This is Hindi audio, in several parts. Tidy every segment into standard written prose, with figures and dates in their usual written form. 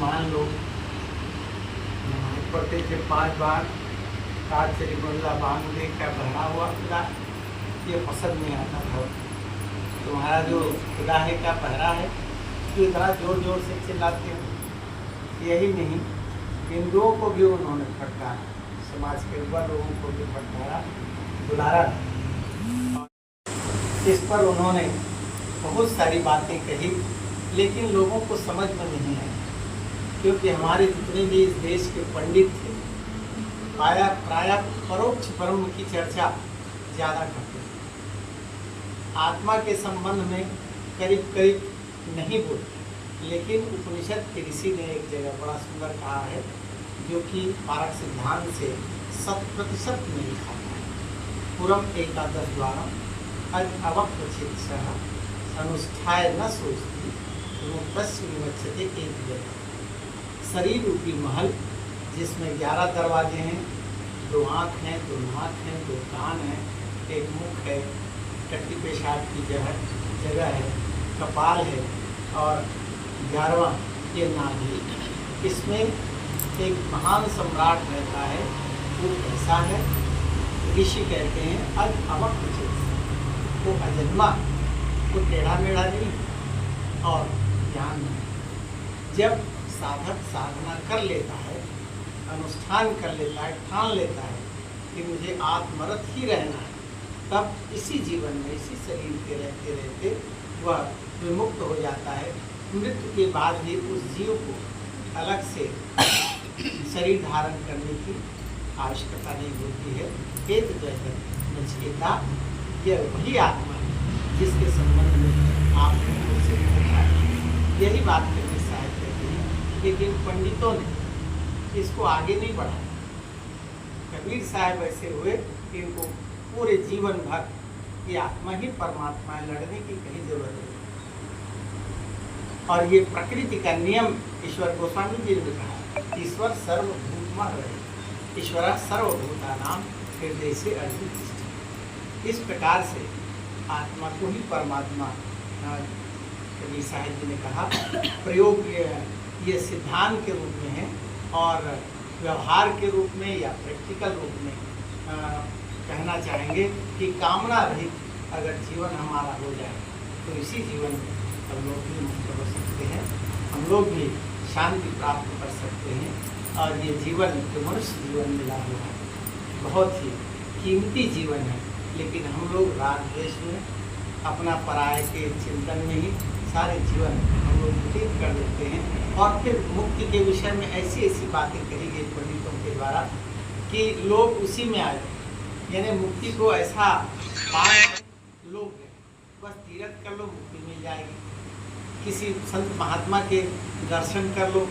मान लो पढ़ते थे 5 बार काज से गोल्ला बांध देख कर बना हुआ खुदा, ये पसंद नहीं आता था। तुम्हारा जो खुदा है क्या पहरा है, तो इतना जोर जोर से चिल्लाते हो। यही नहीं, हिंदुओं को भी उन्होंने फटकारा, समाज के युवा लोगों को भी फटकारा, बुलारा। इस पर उन्होंने बहुत सारी बातें कही, लेकिन लोगों को समझ में नहीं आई, क्योंकि हमारे जितने भी इस देश के पंडित थे प्रायः परोक्ष ब्रह्म की चर्चा ज़्यादा करते थे। आत्मा के संबंध में करीब करीब नहीं बोलते, लेकिन उपनिषद के ऋषि ने एक जगह बड़ा सुंदर कहा है, जो कि पारक सिद्धांत से 100% में लिखा है। पुरम एकादश द्वारा अज अवक्तचित्सः अनुष्ठाय न सोचती मुक्तस्य विवक्षते एक जगह। शरीर रूपी महल जिसमें 11 दरवाजे हैं, 2 आँख हैं, 2 नाक हैं, 2 कान हैं, एक मुख है, टट्टी पेशाब की जगह है, कपाल है, और 11वां ये नाभि। इसमें एक महान सम्राट रहता है, वो कैसा है? ऋषि कहते हैं अज अवक्तचित्सः, वो अजन्मा, वो टेढ़ा मेढ़ा नहीं और ज्ञान नहीं। जब साधक साधना कर लेता है, अनुष्ठान कर लेता है, ठान लेता है कि मुझे आत्मरत ही रहना है, तब इसी जीवन में इसी शरीर के रहते रहते वह विमुक्त हो जाता है। मृत्यु के बाद ही उस जीव को अलग से शरीर धारण करने की आवश्यकता नहीं होती है। हेतु जैसे नचिकेता, यह वही आत्मा है जिसके संबंध में आपने मुझसे पूछा है। यही बात कबीर साहब कहते हैं, लेकिन पंडितों ने इसको आगे नहीं बढ़ाया। कबीर साहब ऐसे हुए कि इनको पूरे जीवन भर ये आत्मा ही परमात्मा है, लड़ने की कहीं जरूरत नहीं। और ये प्रकृति का नियम ईश्वर गोस्वामी जी ने कहा, ईश्वर सर्वभूतमय रहे, ईश्वर सर्वभूतानां हृदय से अर्जित। इस प्रकार से आत्मा को ही परमात्मा, कबीर साहिब जी ने कहा, प्रयोग ये सिद्धांत के रूप में है, और व्यवहार के रूप में या प्रैक्टिकल रूप में कहना चाहेंगे कि कामना रहित अगर जीवन हमारा हो जाए तो इसी जीवन में हम लोग भी मुक्त हो सकते हैं, हम लोग भी शांति प्राप्त कर सकते हैं। और ये जीवन जो मनुष्य जीवन मिला हुआ है बहुत ही कीमती जीवन है, लेकिन हम लोग राग द्वेष में, अपना पराये के चिंतन में ही सारे जीवन हम लोग व्यतीत कर देते हैं। और फिर मुक्ति के विषय में ऐसी ऐसी बातें कही गई पंडितों के द्वारा कि लोग उसी में आ जाए, यानी मुक्ति को ऐसा लोग बस तीर्थ कर लो मुक्ति मिल जाएगी, किसी संत महात्मा के दर्शन कर लो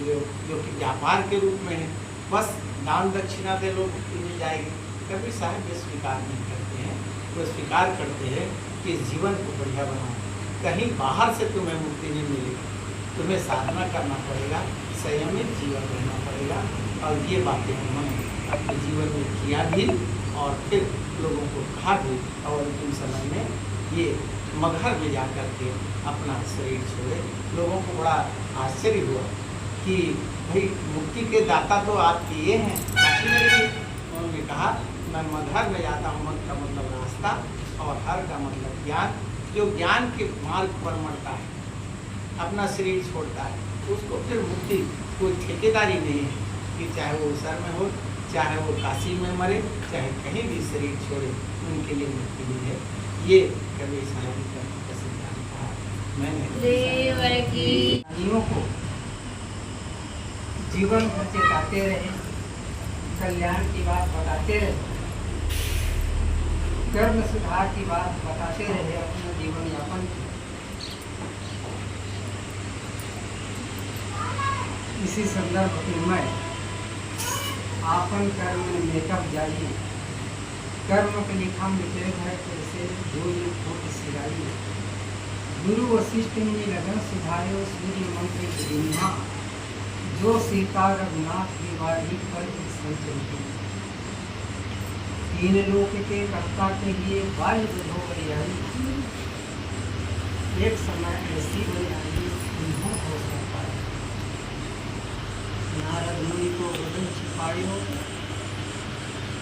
जो कि व्यापार के रूप में है, बस दान दक्षिणा दे लो मुक्ति मिल जाएगी। कबीर साहब ये स्वीकार नहीं करते हैं, वो स्वीकार करते हैं कि इस जीवन को बढ़िया बनाओ, कहीं बाहर से तुम्हें मुक्ति नहीं मिलेगी, तुम्हें साधना करना पड़ेगा, संयमित जीवन रहना पड़ेगा। और ये बातें उन्होंने अपने जीवन में किया भी और फिर लोगों को कहा भी। और अंतिम समय में ये मगहर में जा कर के अपना शरीर छोड़े। लोगों को बड़ा आश्चर्य हुआ कि भाई मुक्ति के दाता तो आप ये हैं, उन्होंने कहा मैं मगहर में जाता हूँ। मग का मतलब रास्ता और हर का मतलब ज्ञान। जो ज्ञान के मार्ग पर मरता है, अपना शरीर छोड़ता है, उसको फिर मुक्ति कोई ठेकेदारी नहीं है कि चाहे वो सर में हो, चाहे वो काशी में मरे, चाहे कहीं भी शरीर छोड़े, उनके लिए मुक्ति नहीं है। ये कबीर साहब का सिद्धांत था। मैंने जीवों को जीवन भर चेताते रहे, कल्याण की बात बताते रहे, कर्म सुधार की बात बताते रहे, अपना जीवन यापन। इसी संदर्भ में मैं आपन कर्म मेकअप जारी, कर्म के लिखा मिटे है कैसे धूल सिराई। गुरु वशिष्ठ ने लगन सुधारे सूर्य मंत्र की दुनिया, जो सीता रघुनाथ की वारी पर संचलती। 3 लोक के कर्ता के लिए बाल हो गई आई, एक समय ऐसी हो आई हो सकता है। नारद मुनि को वदन छिपायो,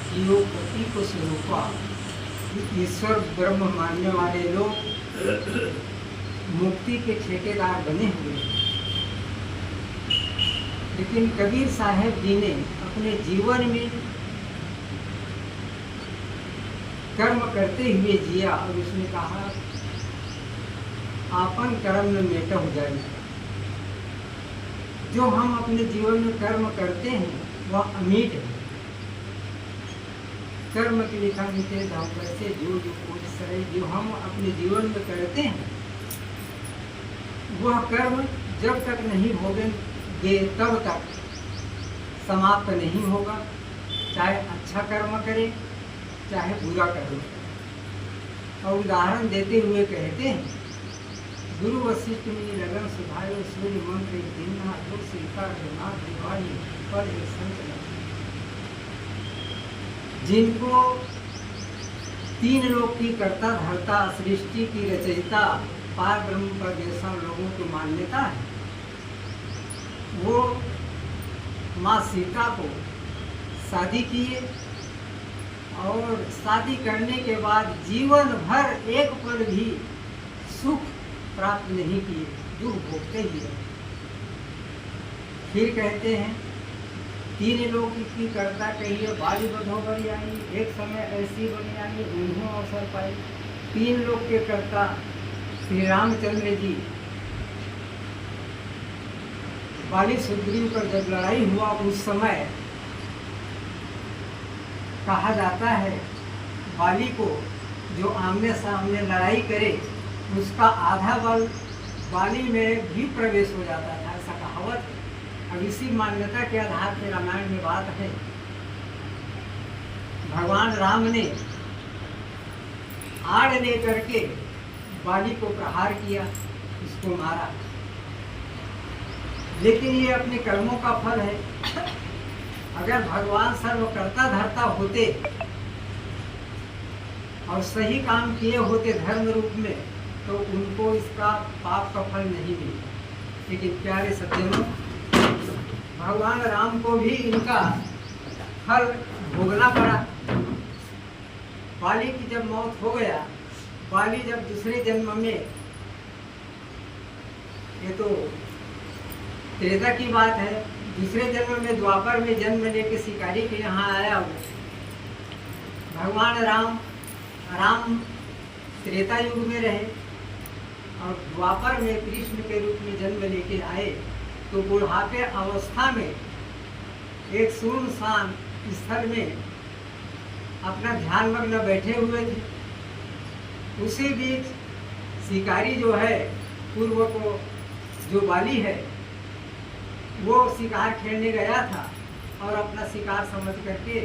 कियो पति को स्वरूपा। ईश्वर ब्रह्म मानने वाले लोग मुक्ति के ठेकेदार बने हुए हैं, लेकिन कबीर साहब जी ने अपने जीवन में कर्म करते हुए जिया और उसने कहा आपन कर्म न मेट हो जाए। जो हम अपने जीवन में कर्म करते हैं वह अमीट है। कर्म के लिखा मिटे धाम कैसे जो कोई सरे। जो हम अपने जीवन में करते हैं वह कर्म जब तक नहीं भोगेंगे तब तक समाप्त नहीं होगा। चाहे अच्छा कर्म करे चाहे बुरा कर्म करे। और उदाहरण देते हुए कहते हैं गुरु वशिष्ठ में लगन सुधायो, सूर्य मंत्र एक दिन पर एक संत। जिनको तीन लोक की कर्ता धर्ता सृष्टि की रचयिता पार ब्रह्म पर जैसा लोगों की मान्यता है, वो माँ सीता को शादी किए और शादी करने के बाद जीवन भर एक पल भी सुख प्राप्त नहीं किए, दुख भोगते ही रहे। फिर कहते हैं तीन लोग की कर्ता कहिए बाली बधोबरी आई, एक समय ऐसी बनी आई उन्हों अवसर पाई। तीन लोग के कर्ता श्री रामचंद्र जी बाली सुग्रीव पर जब लड़ाई हुआ उस समय कहा जाता है बाली को जो आमने सामने लड़ाई करे उसका आधा बल बाली में भी प्रवेश हो जाता था, ऐसा कहावत है। अब इसी मान्यता के आधार पर रामायण में बात है भगवान राम ने आड़ लेकर के बाली को प्रहार किया, उसको मारा। लेकिन ये अपने कर्मों का फल है। अगर भगवान सर्वकर्ता धर्ता होते और सही काम किए होते धर्म रूप में तो उनको इसका पाप का फल नहीं मिलता। लेकिन प्यारे सज्जनों, भगवान राम को भी इनका फल भोगना पड़ा। बाली की जब मौत हो गया, बाली जब दूसरे जन्म में, ये तो त्रेता की बात है, दूसरे जन्म में द्वापर में जन्म लेके शिकारी के यहाँ आया वो भगवान राम त्रेता युग में रहे और द्वापर में कृष्ण के रूप में जन्म लेके आए। तो बुढ़ापे अवस्था में एक सुनसान स्थल में अपना ध्यान मग्न बैठे हुए थे। उसी बीच शिकारी जो है पूर्व को जो बाली है वो शिकार खेलने गया था और अपना शिकार समझ करके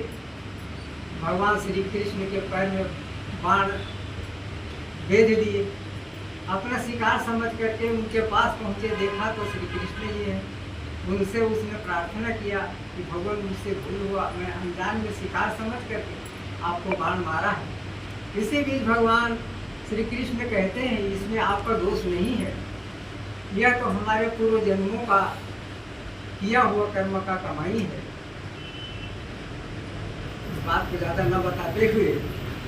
भगवान श्री कृष्ण के पैर में बाण बेध दिए। अपना शिकार समझ करके उनके पास पहुंचे, देखा तो श्री कृष्ण जी हैं। उनसे उसने प्रार्थना किया कि भगवान मुझसे भूल हुआ, मैं अनजान में शिकार समझ करके आपको बाण मारा है। इसी बीच भगवान श्री कृष्ण कहते हैं इसमें आपका दोष नहीं है, यह तो हमारे पूर्व जन्मों का किया हुआ कर्म का कमाई है। इस बात को ज़्यादा न बताते हुए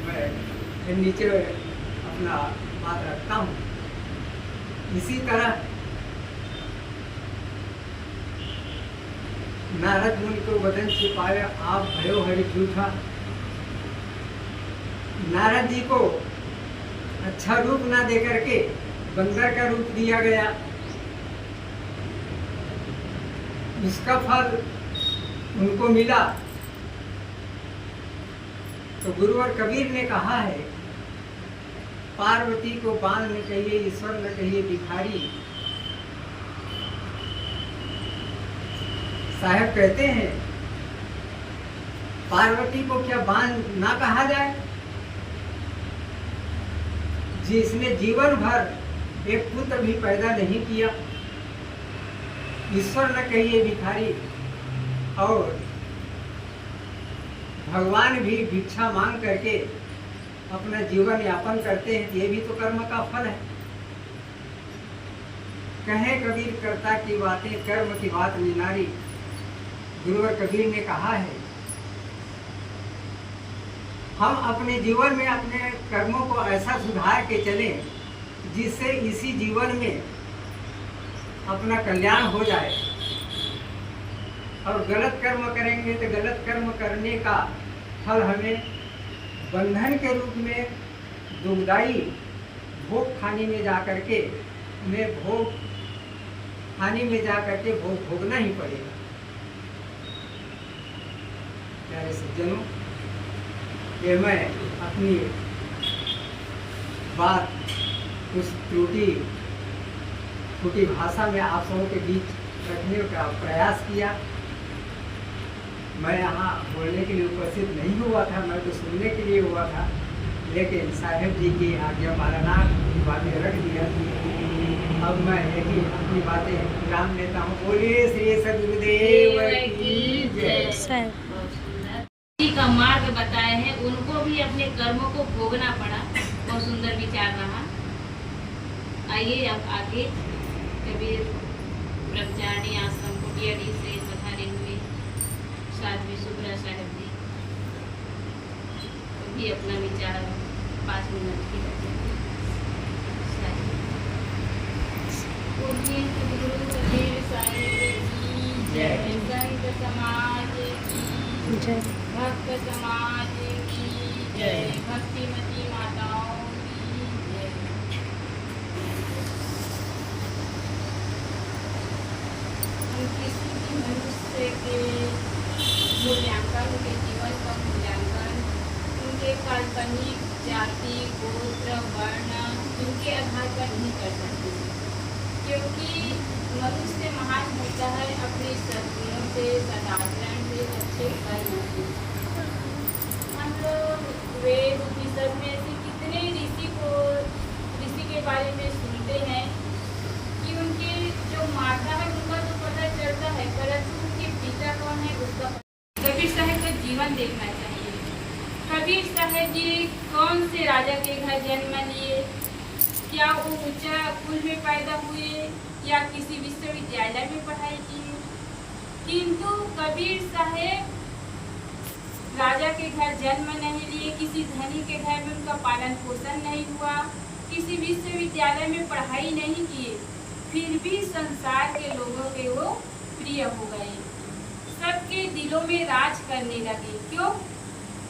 मैं नीचे अपना बात रखता हूँ। इसी तरह नारद मुनि को वदन छिपाया आप भयो हरि झूठा। नारद जी को अच्छा रूप ना दे करके बंदर का रूप दिया गया, उसका फल उनको मिला। तो गुरुवर कबीर ने कहा है पार्वती को बाण न कहिए, ईश्वर न कहिए भिखारी। साहब कहते हैं पार्वती को क्या बाण ना कहा जाए, जिसने जीवन भर एक पुत्र भी पैदा नहीं किया। ईश्वर न कहिए भिखारी, और भगवान भी भिक्षा मांग करके अपना जीवन यापन करते हैं, ये भी तो कर्म का फल है। कहे कबीर कर्ता की बातें कर्म की बात निनारी, गुरुवर कबीर ने कहा है, हम अपने जीवन में अपने कर्मों को ऐसा सुधार के चलें जिससे इसी जीवन में अपना कल्याण हो जाए, और गलत कर्म करेंगे तो गलत कर्म करने का फल हमें बंधन के रूप में दुखदाई भोग खाने में जा करके भोग भोगना ही पड़ेगा। प्यारे सज्जनों, ये मैं अपनी बात कुछ त्रुटि भाषा में आप सबों के बीच रखने का प्रयास किया। मैं यहाँ बोलने के लिए उपस्थित नहीं हुआ था, मैं तो सुनने के लिए हुआ था, लेकिन साहेब जी की आज्ञा पालना की बातें रख दिया। अब मैं यही अपनी बातें विराम लेता हूँ। बोलिए श्री सद्गुरुदेव की जय। जी का मार्ग बताए हैं, उनको भी अपने कर्मों को भोगना पड़ा। बहुत सुंदर विचार रहा। आइए अब आगे कबीर ब्रह्मचारिणी आश्रम कुटियाड़ी से पधारे हुए साध्वी सुब्रा साहब जी भी अपना विचार 5 मिनट की रखेंगे। गुरु कबीर साहिब की जय। संत समाज की जय। भक्त समाज की जय। भक्तिमती माताओं की जय। हम किसी भी मनुष्य के मूल्यांकन, उनके जीवन का मूल्यांकन उनके काल्पनिक जाति, गोत्र, वर्ण उनके आधार पर नहीं कर सकते, क्योंकि मनुष्य महान होता है अपने सद्गुणों से, सदाचरण से, अच्छे कर्म से। हम लोग वेद उपनिषद में से कितने ऋषि के बारे में सुनते हैं कि उनके जो माता है उनका तो पता चलता है, परंतु उनके पिता कौन है उसका। कबीर साहब का जीवन देखना चाहिए। कबीर साहब जी कौन से राजा के घर जन्म लिए, क्या वो ऊंचा कुल में पैदा हुए या किसी विश्वविद्यालय में पढ़ाई की। किंतु कबीर साहब राजा के घर जन्म नहीं लिए, किसी धनी के घर में उनका पालन पोषण नहीं हुआ, किसी विश्वविद्यालय में पढ़ाई नहीं किए, फिर भी संसार के लोगों के वो प्रिय हो गए, सबके दिलों में राज करने लगे। क्यों?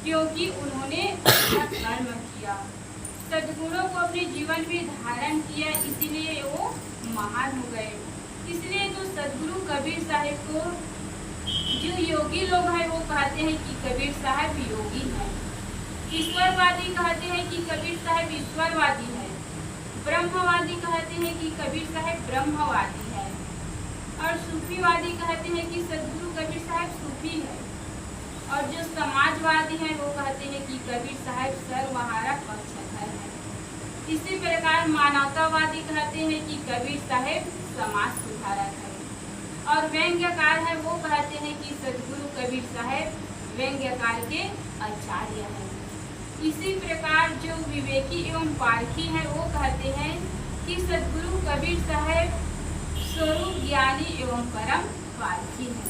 क्योंकि उन्होंने अच्छा कर्म किया, सद्गुणों को अपने जीवन में धारण किया, इसीलिए वो महान हो गए। इसलिए तो सद्गुरु कबीर साहब को जो योगी लोग हैं वो कहते हैं कि कबीर साहब योगी हैं। ईश्वरवादी कहते हैं कि कबीर साहब ईश्वरवादी है। ब्रह्मवादी कहते हैं कि कबीर साहब ब्रह्मवादी है। और सूफीवादी कहते हैं कि सद्गुरु कबीर साहब सूफी है। और जो समाजवादी हैं वो कहते हैं कि कबीर साहब सर्वहारा पक्षधर है। इसी प्रकार मानवतावादी कहते हैं कि कबीर साहब समाज सुधारक है। और व्यंग्यकार है वो कहते हैं कि सद्गुरु कबीर साहब व्यंग्यकार के आचार्य हैं। इसी प्रकार जो विवेकी एवं पारखी है वो कहते हैं कि सद्गुरु कबीर साहब स्वरूप ज्ञानी एवं परम पारखी है।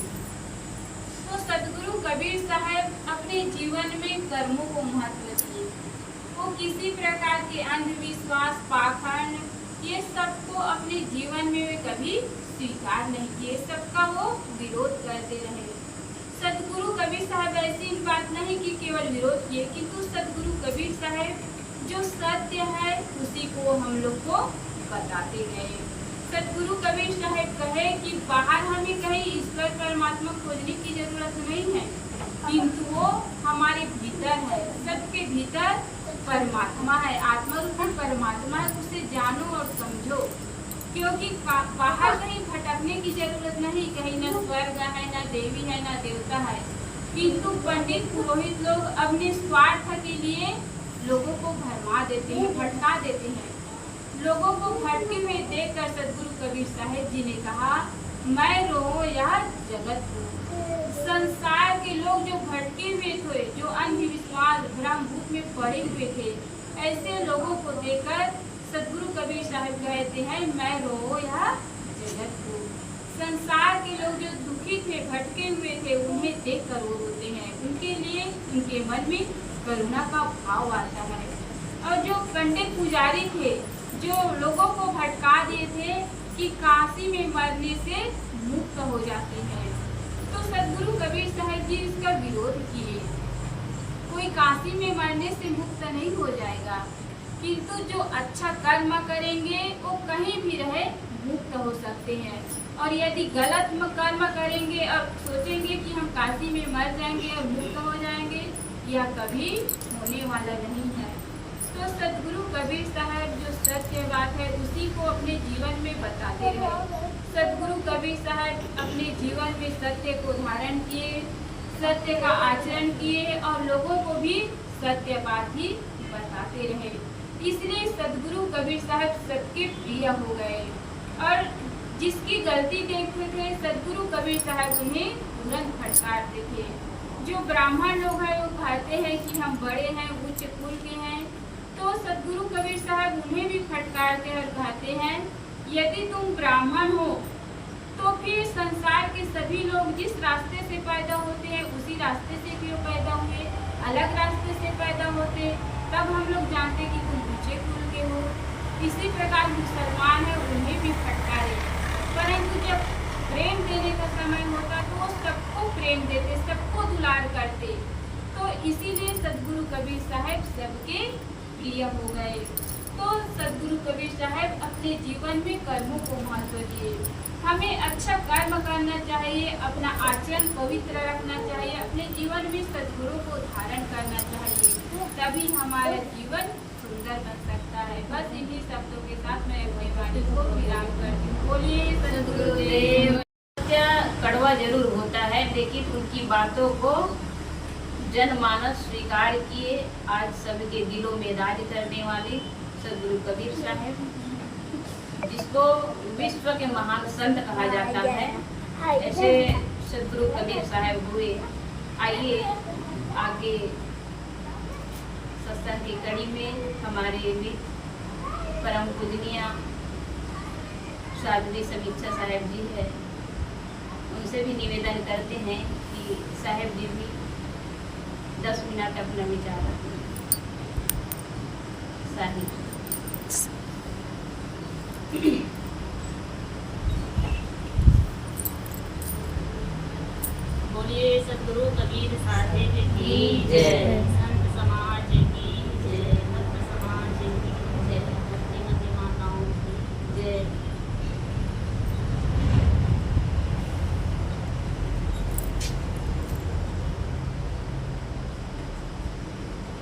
तो सद्गुरु कबीर साहब अपने जीवन में कर्मों को महत्व दिए। वो किसी प्रकार के अंधविश्वास, पाखंड, ये सबको अपने जीवन में वे कभी स्वीकार नहीं किए, सबका वो विरोध करते रहे। सद्गुरु कबीर साहब ऐसी बात नहीं कि केवल विरोध किए, किंतु सद्गुरु कबीर साहब जो सत्य है उसी को हम लोग को बताते गए। सद्गुरु कबीर साहब कहे कि बाहर हमें कहीं ईश्वर परमात्मा खोजने की जरूरत नहीं है, किंतु वो हमारे भीतर है। सबके भीतर परमात्मा है, आत्मा रूपी परमात्मा है, उसे जानो और समझो। क्योंकि बाहर कहीं भटकने की जरूरत नहीं, कहीं न स्वर्ग है, न देवी है, न देवता है। किंतु पंडित पुरोहित लोग अपने स्वार्थ के लिए लोगों को भरमा देते हैं, भटका देते हैं। लोगों को भटके हुए देखकर सद्गुरु कबीर साहब जी ने कहा, मैं रोऊं यह जगत को। संसार के लोग जो भटके हुए थे, जो अंधविश्वास भ्रम भूख में पड़े हुए थे, ऐसे लोगों को देखकर सद्गुरु कबीर साहब कहते हैं, मैं रोऊं यह जगत को। संसार के लोग जो दुखी दुखी थे, भटके हुए थे, उन्हें देखकर वो रोते हैं। उनके लिए उनके मन में करुणा का भाव आता है। और जो पंडित पुजारी थे, जो लोगों को भटका दिए थे कि काशी में मरने से मुक्त हो जाते हैं, तो सदगुरु कबीर साहब जी इसका विरोध किए। कोई काशी में मरने से मुक्त नहीं हो जाएगा, किंतु जो अच्छा कर्म करेंगे वो कहीं भी रहे मुक्त हो सकते हैं। और यदि गलत कर्म करेंगे और सोचेंगे कि हम काशी में मर जाएंगे और मुक्त हो जाएंगे, यह कभी होने वाला नहीं है। तो सदगुरु कबीर साहब जो सत्य बात है उसी को अपने जीवन में बताते रहे। सदगुरु कबीर साहब अपने जीवन में सत्य को धारण किए, सत्य का आचरण किए और लोगों को भी सत्य बात ही बताते रहे। इसलिए सदगुरु कबीर साहब सबके प्रिय हो गए और जिसकी गलती देखते थे सदगुरु कबीर साहब उन्हें तुरंत फटकारते थे। जो ब्राह्मण लोग हैं वो कहते हैं कि हम बड़े हैं, उच्च कुल के हैं, तो सदगुरु कबीर साहब उन्हें भी फटकारते और कहते हैं यदि तुम ब्राह्मण हो तो फिर संसार के सभी लोग जिस रास्ते से पैदा होते हैं उसी रास्ते से क्यों पैदा हुए, अलग रास्ते से पैदा होते तब हम लोग जानते कि तुम ऊंचे कुल के हो। इसी प्रकार मुसलमान है उन्हें भी फटकारे, परंतु जब प्रेम देने का समय होता तो वो सबको प्रेम देते, सबको दुलार करते। तो इसीलिए सदगुरु कबीर साहब सबके प्रिय हो गए। तो सदगुरु कबीर साहब अपने जीवन में कर्मों को महत्व दिए। हमें अच्छा कर्म करना चाहिए, अपना आचरण पवित्र रखना चाहिए, अपने जीवन में सदगुरु को धारण करना चाहिए, तभी हमारा जीवन सुंदर बन सकता है। बस इन्हीं शब्दों के साथ मैं अपनी वाणी को विराम करती हूँ। बोलिए सदगुरुदेव। सत्य कड़वा जरूर होता है, लेकिन उनकी बातों को जनमानस स्वीकार किए। आज सबके दिलों में राज करने वाले सदगुरु कबीर साहब, जिसको विश्व के महान संत कहा जाता है, ऐसे सदगुरु कबीर साहब हुए। आइए आगे सत्संग की कड़ी में हमारे परम पूजनीय साध्वी समीक्षा साहब जी है, उनसे भी निवेदन करते हैं कि साहब जी भी 10 मिनट अपना विचार रखें। साहिब बोलिए सदगुरु कबीर साहिब की जय, संत समाज की जय, भक्त समाज की जय, भक्तिमती माताओं की जय।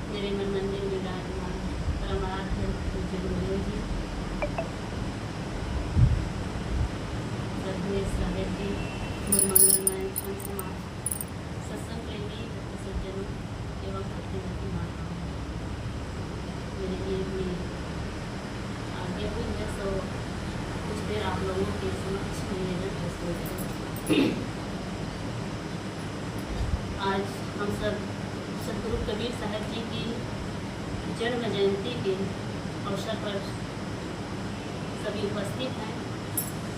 मेरे मन मंदिर में विराजमान परमाराध्य पूज्य गुरुदेव जी, सदगुरु साहिब जी, मंगलमय संत समाज, सत्संग प्रेमी भक्त सज्जनों एवं भक्तिमती माताओं, मेरे लिए भी आगे हुई है, सो कुछ देर आप लोगों के समक्ष निवेदन प्रस्तुत है। आज हम सब सदगुरु कबीर साहब जी की जन्म जयंती के अवसर पर सभी उपस्थित हैं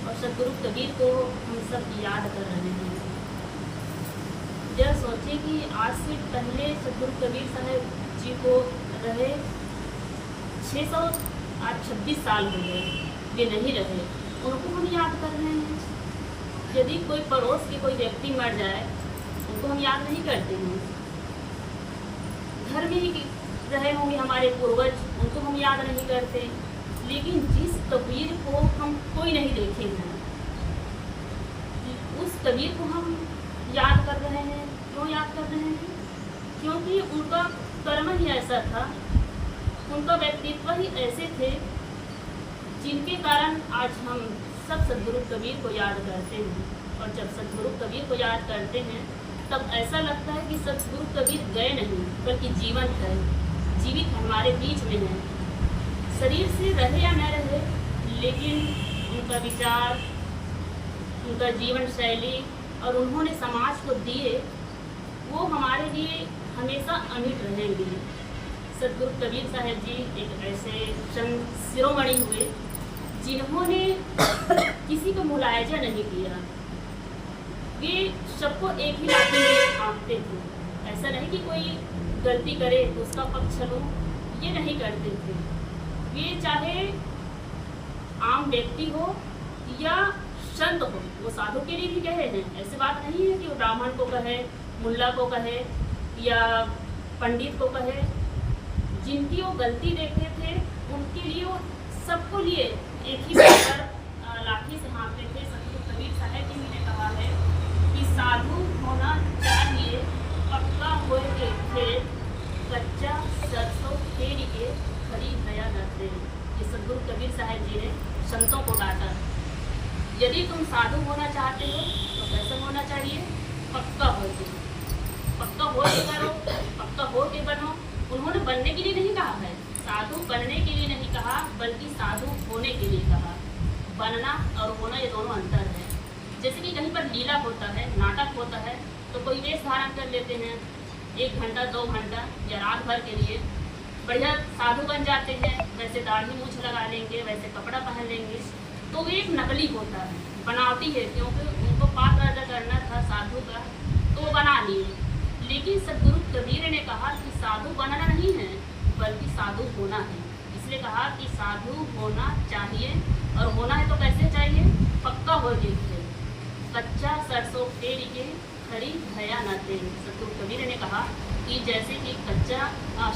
और सदगुरु कबीर को हम सब याद कर रहे हैं। जरा सोचें कि आज से पहले सदगुरु कबीर साहब जी को रहे 626 साल हो गए, वे नहीं रहे, उनको हम याद कर रहे हैं। यदि कोई पड़ोस के कोई व्यक्ति मर जाए उनको हम याद नहीं करते हैं। घर में ही रहे होंगे हमारे पूर्वज, उनको हम याद नहीं करते, लेकिन जिस कबीर को हम कोई नहीं देखे हैं उस कबीर को हम याद कर रहे हैं। क्यों याद कर रहे हैं? क्योंकि उनका कर्म ही ऐसा था, उनका व्यक्तित्व ही ऐसे थे जिनके कारण आज हम सब सदगुरु कबीर को याद करते हैं। और जब सदगुरु कबीर को याद करते हैं तब ऐसा लगता है कि सदगुरु कबीर गए नहीं बल्कि जीवंत है, जीवित हमारे बीच में है। शरीर से रहे या न रहे, लेकिन उनका विचार, उनका जीवन शैली और उन्होंने समाज को दिए, वो हमारे लिए हमेशा अमिट रहेंगे। सदगुरु कबीर साहब जी एक ऐसे संत शिरोमणि हुए जिन्होंने किसी को मुलायजा नहीं किया, वे सबको एक ही लाठी में आंकते थे। ऐसा नहीं कि कोई गलती करे तो उसका पक्ष लो, ये नहीं करते थे। वे चाहे आम व्यक्ति हो या संत हो, वो साधु के लिए भी कहे हैं। ऐसी बात नहीं है कि वो ब्राह्मण को कहे, मुल्ला को कहे या पंडित को कहे। जिनकी वो गलती देखते थे उनके लिए वो सबको लिए एक ही पर लाठी से हाँकते थे। सतगुरु कबीर साहब जी ने कहा है कि साधु होना चाहिए पक्का होए के खेत, कच्चा सरसों फेरी के खरी भया न थे। ये सतगुरु कबीर साहब जी ने संतों को डांटा। यदि तुम साधु होना चाहते हो तो कैसे होना चाहिए? पक्का हो के, पक्का हो के करो, पक्का हो के बनो। उन्होंने बनने के लिए नहीं कहा है, साधु बनने के लिए नहीं कहा, बल्कि साधु होने के लिए कहा। बनना और होना ये दोनों अंतर है। जैसे कि कहीं पर लीला होता है, नाटक होता है, तो कोई वेश धारण कर लेते हैं 1 घंटा 2 घंटा या रात भर के लिए, बढ़िया साधु बन जाते हैं। वैसे दाढ़ी मूछ लगा लेंगे, वैसे कपड़ा पहन लेंगे, तो वो एक नकली होता है, बनावटी है। क्योंकि उनको पाठ अदा करना था साधु का, तो वो बना लिए। लेकिन सतगुरु कबीर ने कहा कि साधु बनना नहीं है, बल्कि साधु होना है। इसलिए कहा कि साधु होना चाहिए, और होना है तो कैसे चाहिए? पक्का हो देखिए, कच्चा सरसों फेरी के खरी भया न थे। सतगुरु कबीर ने कहा कि जैसे कि कच्चा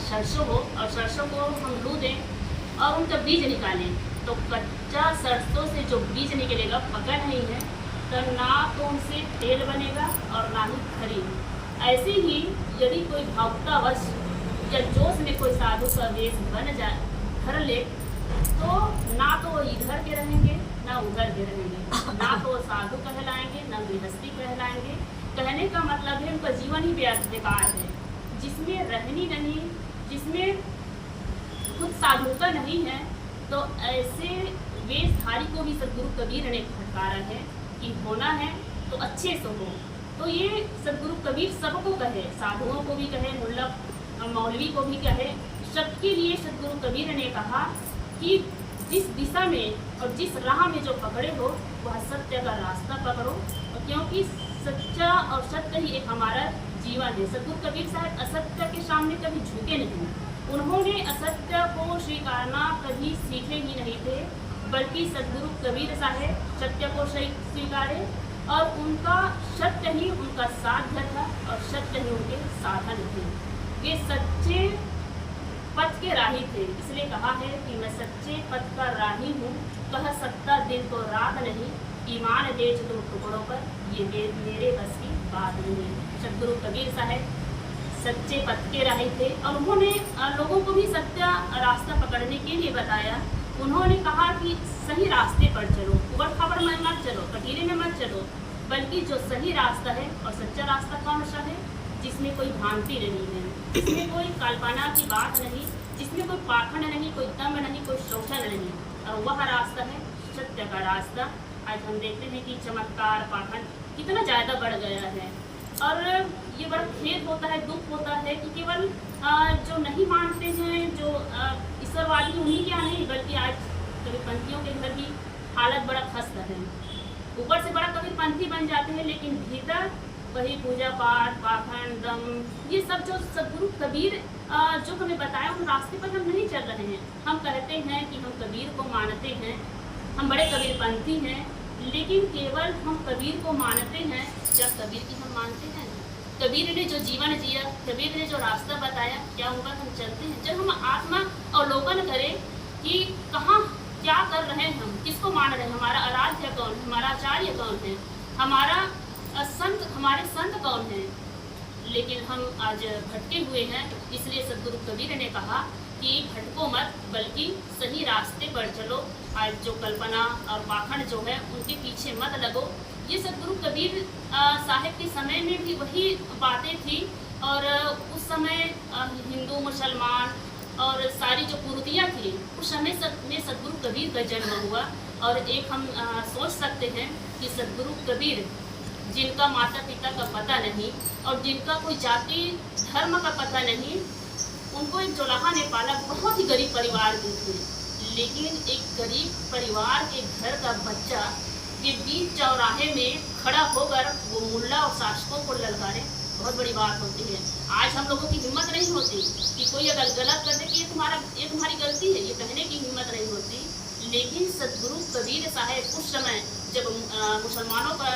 सरसों हो और सरसों को हम लू दें और उनका बीज निकालें, तो कच्चा सरसों से जो बीज निकलेगा पका नहीं है, तो ना तो उनसे तेल बनेगा और ना ही खरी। ऐसे ही यदि कोई भावुकतावश या जोश में कोई साधु का वेश बन जाए, धर ले, तो ना तो वो इधर के रहेंगे ना उधर के रहेंगे, ना तो साधु कहलाएंगे ना गृहस्थी कहलाएंगे। कहने का मतलब है उनका जीवन ही बेकार है, जिसमें रहनी नहीं, जिसमें खुद साधुता नहीं है। तो ऐसे वेशधारी को भी सतगुरु कबीर ने फटकारा है कि होना है तो अच्छे से हो। तो ये सतगुरु कबीर सबको कहे, साधुओं को भी कहे, मुल्ला मौलवी को भी कहे, सबके लिए सतगुरु कबीर ने कहा कि जिस दिशा में और जिस राह में जो पकड़े हो वह सत्य का रास्ता पकड़ो, क्योंकि सच्चा और सत्य ही एक हमारा जीवन है। सतगुरु कबीर साहब असत्य के सामने कभी झुके नहीं। उन्होंने असत्य को स्वीकारना कभी सीखे ही नहीं थे, बल्कि सतगुरु कबीर साहब सत्य को स्वीकारे, और उनका सत्य ही उनका साध्य था और सत्य ही उनके साधन थे। वे सच्चे पथ के राही थे। इसलिए कहा है कि मैं सच्चे पथ का राही हूँ, कह सकता दिन को रात नहीं, ईमान बेच दो टुकड़ों पर, ये मेरे बस की बात नहीं। सतगुरु कबीर साहब सच्चे पथ के राही थे, और उन्होंने लोगों को भी सच्चा रास्ता पकड़ने के लिए बताया। उन्होंने कहा कि सही रास्ते पर चलो, उबड़ खाबड़ में मत चलो, कटीले में मत चलो, बल्कि जो सही रास्ता है और सच्चा रास्ता कौन सा है? जिसमें कोई भ्रांति नहीं है, जिसमें कोई कल्पना की बात नहीं, जिसमें कोई पाखंड नहीं, कोई दम नहीं, कोई शोषण नहीं, और वह रास्ता है सत्य का रास्ता। आज हम देखते हैं कि चमत्कार, पाखंड कितना ज़्यादा बढ़ गया है, और ये बड़ा खेद होता है, दुख होता है कि केवल जो नहीं मानते हैं, जो ईश्वरवादी, उन्हीं क्या नहीं, बल्कि आज कबीरपंथियों के घर की हालत बड़ा खस्ता है। ऊपर से बड़ा कबीरपंथी बन जाते हैं, लेकिन भीतर वही पूजा पाठ, पाखंड, दम, ये सब जो सतगुरु कबीर जो हमें बताया, उन रास्ते पर हम नहीं चल रहे हैं। हम कहते हैं कि हम कबीर को मानते हैं, हम बड़े कबीरपंथी हैं, लेकिन केवल हम कबीर को मानते हैं या कबीर की हम मानते हैं? कबीर ने जो जीवन जिया, कबीर ने जो रास्ता बताया, क्या उन पर हम चलते हैं? जब हम आत्मा अवलोकन करें कि कहाँ क्या कर रहे हैं, हम किसको मान रहे हैं, हमारा आराध्य कौन है, हमारा आचार्य कौन है, हमारा संत, हमारे संत कौन है, लेकिन हम आज भटके हुए हैं। इसलिए सतगुरु कबीर ने कहा कि भटको मत, बल्कि सही रास्ते पर चलो। आज जो कल्पना और पाखंड जो है उनके पीछे मत लगो। ये सतगुरु कबीर साहिब के समय में भी वही बातें थी, और उस समय हिंदू, मुसलमान और सारी जो कुरीतियाँ थी, उस समय में सतगुरु कबीर का जन्म हुआ। और एक हम सोच सकते हैं कि सतगुरु कबीर, जिनका माता पिता का पता नहीं और जिनका कोई जाति धर्म का पता नहीं, उनको एक जोलाहा ने पाला, बहुत ही गरीब परिवार के थे, लेकिन एक गरीब परिवार के घर का बच्चा ये बीच चौराहे में खड़ा होकर वो मुल्ला और शासकों को ललकारे, बहुत बड़ी बात होती है। आज हम लोगों की हिम्मत नहीं होती कि कोई अगर गलत कर दे कि ये तुम्हारी गलती है, ये कहने की हिम्मत नहीं होती। लेकिन सदगुरु कबीर साहब उस समय जब मुसलमानों का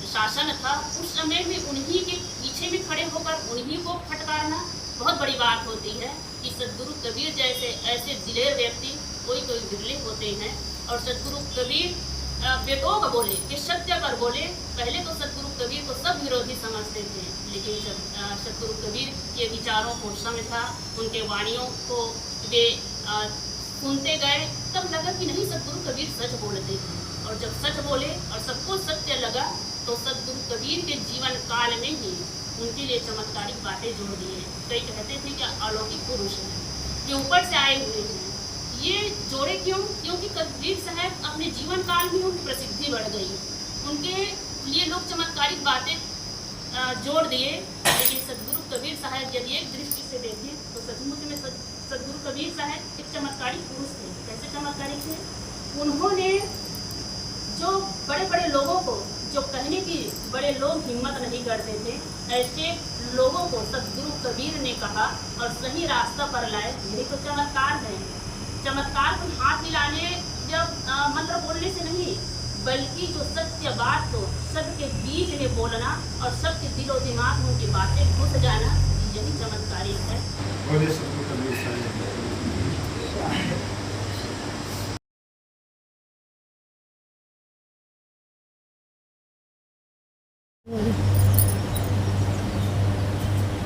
शासन था, उस समय में उन्हीं के पीछे में खड़े होकर उन्हीं को फटकारना बहुत बड़ी बात होती है कि सदगुरु कबीर जैसे ऐसे दिलेर व्यक्ति कोई विरले होते हैं। और सदगुरु कबीर बेटोग बोले कि सत्य पर बोले। पहले तो सदगुरु कबीर को सब विरोधी समझते थे, लेकिन जब सदगुरु कबीर के विचारों को समझा, उनके वाणियों को वे सुनते गए, तब लगा कि नहीं, सदगुरु कबीर सच बोलते हैं। और जब सच बोले और सबको सत्य लगा, तो सदगुरु कबीर के जीवन काल में ही उनके लिए चमत्कारिक बातें जोड़ दिए। कई कहते थे कि अलौकिक पुरुष हैं, ये ऊपर से आए हुए हैं। ये जोड़े क्यों? क्योंकि कबीर साहब अपने जीवन काल में उनकी प्रसिद्धि बढ़ गई, उनके लिए लोग चमत्कारिक बातें जोड़ दिए। लेकिन सदगुरु कबीर साहब यदि एक दृष्टि से देखें तो सचमुच में सदगुरु कबीर साहब एक चमत्कारिक पुरुष थे। कैसे चमत्कारिक थे? उन्होंने जो बड़े बड़े लोगों को, जो कहने की बड़े लोग हिम्मत नहीं करते थे, ऐसे लोगों को सदगुरु कबीर ने कहा और सही रास्ता पर लाए। यही तो चमत्कार है। चमत्कार को हाथ मिलाने जब मंत्र बोलने से नहीं, बल्कि जो सत्य बात को सबके बीच में बोलना और सबके दिलो दिमाग में उनकी बातें घुस जाना, यही चमत्कारिक है।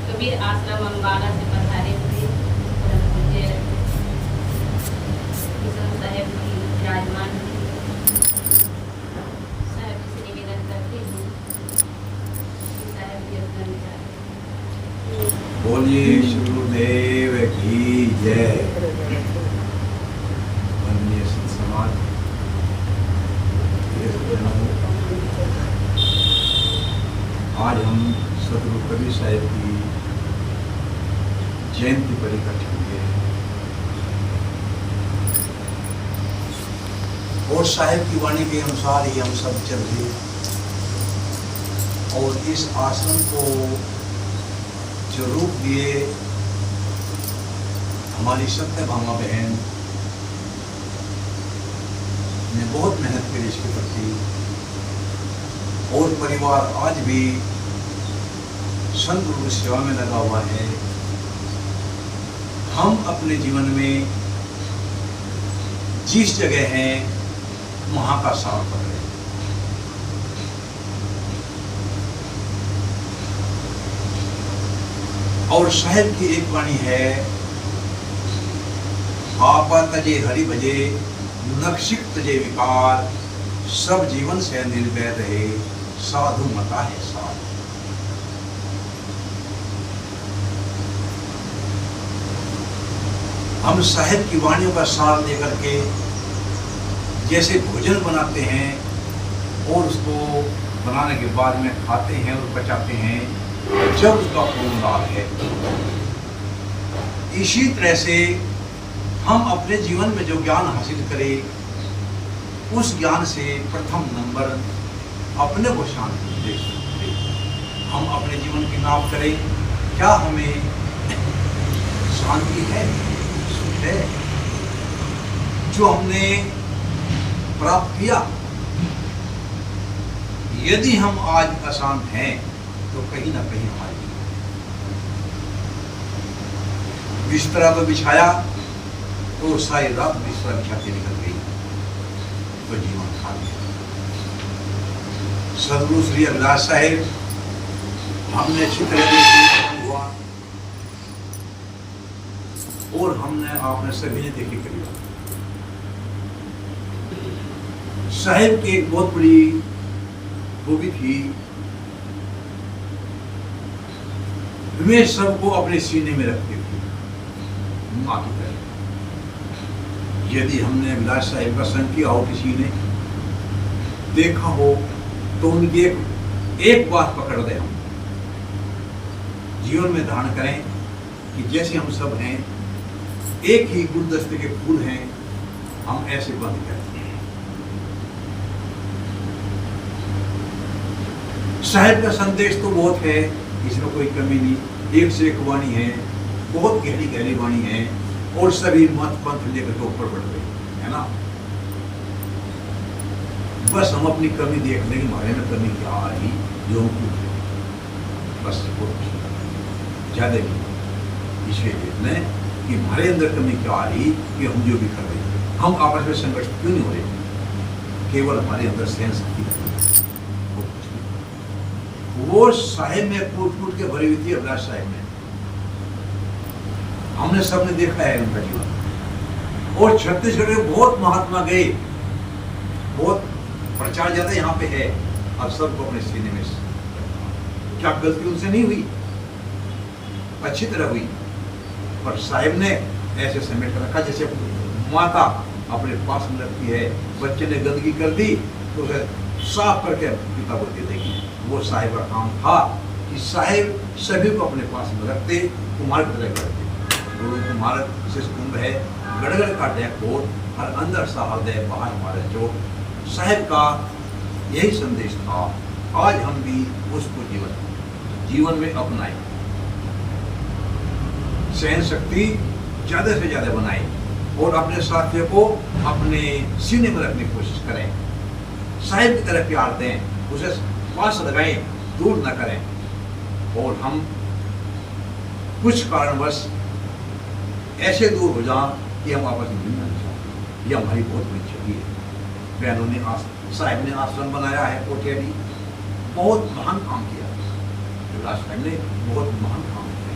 कबीर आश्रम अम्बाला से पधारे थे। परम पूज्य किशन साहब की विराजमान साहब से निवेदन करते हैं कि साहब जी अपना विचार। बोलिए गुरुदेव की जय। वंदनीय संत समाज, आज हम सदगुरु कबीर साहब की जयंती पर इकट्ठे हुए हैं और साहब की वाणी के अनुसार ही हम सब चल रहे। और इस आश्रम को जो रूप दिए हमारी सत्यभामा बहन ने, बहुत मेहनत करी इसके प्रति, और परिवार आज भी संत गुरु की सेवा में लगा हुआ है। हम अपने जीवन में जिस जगह हैं वहां का साथ पड़ रहे हैं। और साहिब की एक वाणी है, आपा तजे हरि भजे, नक्षिक तजे विकार, सब जीवन से निर्भय रहे, साधु मता है साधु। हम साहिब की वाणियों का सार लेकर के जैसे भोजन बनाते हैं और उसको बनाने के बाद में खाते हैं और पचाते हैं, जब उसका पूर्ण लाभ है, इसी तरह से हम अपने जीवन में जो ज्ञान हासिल करें, उस ज्ञान से प्रथम नंबर अपने को शांति दे सकते। हम अपने जीवन की नाप करें, क्या हमें शांति है, सुख है जो हमने प्राप्त किया। यदि हम आज अशांत हैं तो कहीं ना कहीं हमारी बिस्तरा तो बिछाया तो सारी रात बिस्तरा बिछा के निकल गई तो जीवन खा गया। सदगुरु श्री अभिलाष साहेब हमने चित्र हुआ और हमने आपने सभी ने देखी करी। साहेब की एक बहुत बड़ी खूबी थी, वे सबको अपने सीने में रखते थे, माँ की तरह। यदि हमने अभिलाष साहेब का संग किया हो, किसी ने देखा हो, तो उनकी एक बात पकड़ दे, हम जीवन में धारण करें कि जैसे हम सब हैं, एक ही गुलदस्ते के फूल हैं, हम ऐसे बंद करते हैं। साहिब का संदेश तो बहुत है, इसमें कोई कमी नहीं, एक से एक वाणी है, बहुत गहरी गहरी वाणी है, और सभी मत पंथ लेकर के ऊपर बढ़ गए, है ना। बस हम अपनी कमी देख लेंगे, हमारे में कमी क्या आ रही जो बस ज्यादा नहीं, इसलिए देख लें कि हमारे अंदर कमी क्या आ रही कि हम जो भी कर रहे हैं, हम आपस में संघर्ष क्यों नहीं हो रहे, केवल हमारे अंदर सहन शक्ति, वो साहिब में कूट कूट के भरी हुई थी अभिलाष साहिब में, हमने सबने देखा है उनका जीवन। और छत्तीसगढ़ में बहुत महात्मा गए, बहुत प्रचार ज्यादा यहाँ पे है, अब सबको अपने सीने में, क्या गलती उनसे नहीं हुई, अच्छी तरह हुई, पर साहिब ने ऐसे समेट कर रखा जैसे माता अपने पास में रखती है, बच्चे ने गंदगी कर दी तो उसे साफ करके पिता को दे देगी। वो साहिब का काम था कि साहिब सभी को अपने पास में रखते, कुमार की तरह करते। गुरु कुमार से कुंभ है, गड़गड़ का डैकोर, हर अंदर साहदय बाहर हमारे चोट। साहिब का यही संदेश था, आज हम भी उसको जीवन में अपनाएं, सहन शक्ति ज्यादा से ज्यादा बनाएं और अपने साथियों को अपने सीने में रखने की कोशिश करें, साहिब की तरह प्यार दें, उसे पास लगाएं, दूर न करें। और हम कुछ कारणवश ऐसे दूर हो जाएं कि हम आपस में मिलना नहीं चाहते, यह हमारी बहुत बड़ी क्षति है। बहनों ने साहिब ने आश्रम बनाया है कोठेरी, बहुत महान काम किया, अभिलाष साहिब ने बहुत महान काम किया।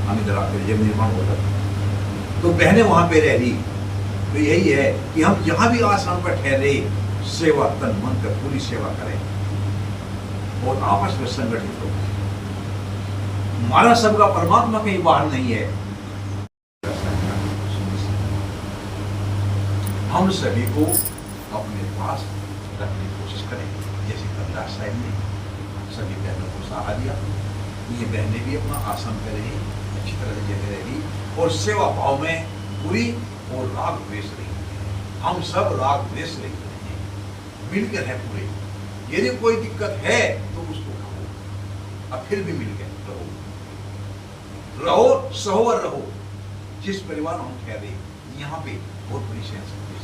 हम इधर आकर जब निर्माण होता तो बहनें वहां पे रह रही, तो यही है कि हम जहां भी आश्रम पर ठहरे, सेवा तन मन कर पूरी सेवा करें और आपस में संगठित हो। हमारा सबका परमात्मा कहीं बाहर नहीं है, हम सभी को अपने पास रखने की कोशिश करें, जैसे अभिलाष साहिब ने सभी बहनों को सहारा दिया, ये बहनें भी अपना आश्रम पे रही, अच्छी तरह से जगह रही और सेवा भाव में पूरी और राग द्वेष रही। हम सब राग द्वेष रही हैं, मिलकर है पूरे। यदि कोई दिक्कत है तो उसको कहो, अब फिर भी मिलकर रहो, सहो और रहो। जिस परिवार हम ठहरे यहाँ पे बहुत बड़ी सहन शक्ति है,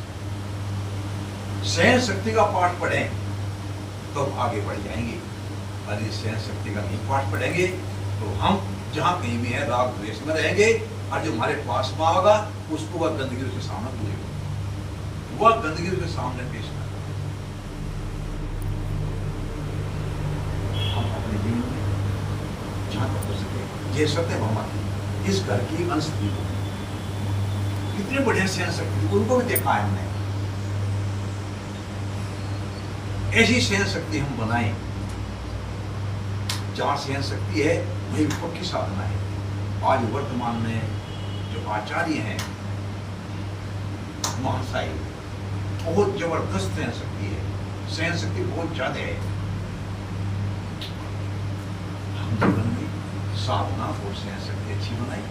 सहन शक्ति का पाठ पढ़ें तो आगे बढ़ जाएंगे, और यदि सहन शक्ति का नहीं पाठ पढ़ेंगे तो हम जहाँ कहीं भी है राग द्वेष में रहेंगे, और जो हमारे पास में होगा उसको वह गंदगी उसके सामने पूरी, वह गंदगी उसके सामने पेश कर। हम अपने जीवन में जहाँ तक हो सके ये सत्य भामा इस घर की अंश थी, कितने बढ़िया सहन शक्ति, उनको भी देखा है हमने। ऐसी सहन शक्ति हम बनाएं, जहाँ सहन शक्ति है वही विपक्ष की साधना है। आज वर्तमान में जो आचार्य हैं महाशय, बहुत जबरदस्त सहन शक्ति है, सहन शक्ति बहुत ज्यादा है। हम जीवन में साधना और सहन शक्ति अच्छी बनाई,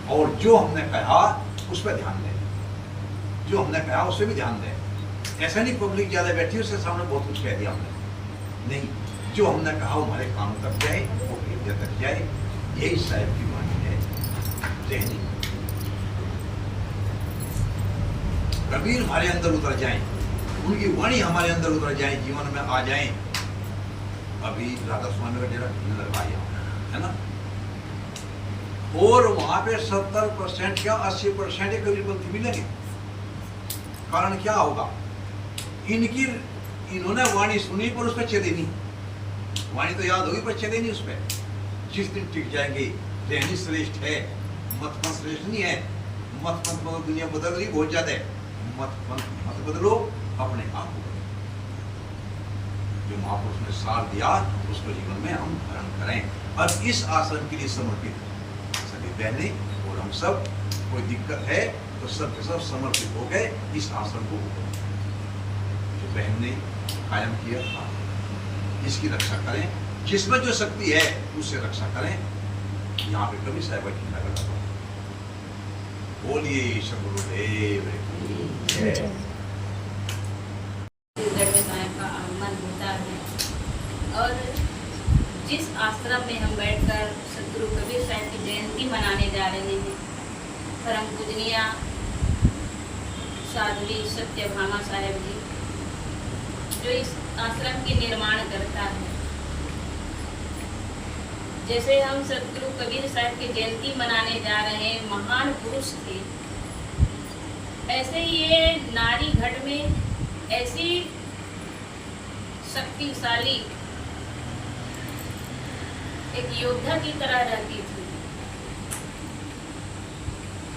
और जो हमने कहा उस पर ध्यान दें, जो हमने कहा उस पर भी ध्यान दें। ऐसा नहीं पब्लिक ज्यादा बैठी उसके सामने बहुत कुछ कह दिया हमने, नहीं, जो हमने कहा हमारे काम तक जाए, वो हृदय तक जाए, यही साहिब की वाणी है। रहनी कबीर हमारे अंदर उतर जाएं, उनकी वाणी हमारे अंदर उतर जाए, जीवन में आ जाएं। अभी राधा स्वामी का डेरा लगवाया है ना, और वहां पे 70% या 80% कबीरपंथी मिलेंगे। कारण क्या होगा, इन्होंने वाणी सुनी पर उस पर चले नहीं, वाणी तो याद होगी पर चले नहीं उस पर। जिस दिन टिक जाएंगे, रहनी श्रेष्ठ है, मत पंथ श्रेष्ठ नहीं है। मत पंथ बदलो, दुनिया बदल रही बहुत ज्यादा है, मत पंथ मत बदलो, अपने आप को बदलो। जो महापुरुष ने सार दिया उसको जीवन में हम धारण करें, और इस आश्रम के लिए समर्पित सभी बहनें और हम सब, कोई दिक्कत है तो सब के सब समर्पित हो गए इस आश्रम को। जो बहन ने कायम किया था, इसकी रक्षा करें, जिसमें जो शक्ति है उससे रक्षा करें। यहाँ पे कभी साहिब की लगा, बोलिए सद्गुरुदेव साहिब का आगमन होता है जा रहे हैं परम पूजनीय साध्वी सत्यभामा साहेब जी, जो इस आश्रम के निर्माण करता है। जैसे हम सदगुरु कबीर साहब की जयंती मनाने जा रहे हैं, महान पुरुष थे, ऐसे ही ये नारी घट में ऐसी शक्तिशाली एक योद्धा की तरह रहती थी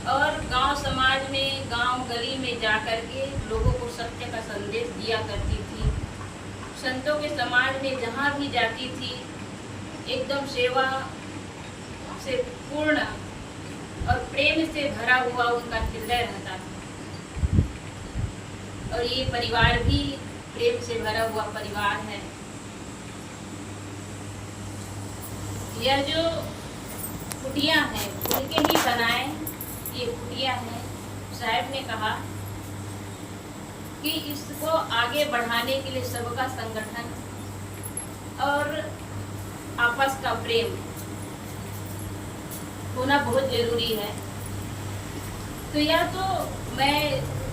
और गांव समाज में, गांव गली में जाकर के लोगों को सत्य का संदेश दिया करती थी। संतों के समाज में जहाँ भी जाती थी एकदम सेवा से पूर्ण और प्रेम से भरा हुआ उनका हृदय रहता था। और ये परिवार भी प्रेम से भरा हुआ परिवार है। यह जो कुटिया है उनके ही बनाए ये कुटिया है। साहब ने कहा कि इसको आगे बढ़ाने के लिए सबका संगठन और आपस का प्रेम होना बहुत जरूरी है। तो यह तो मैं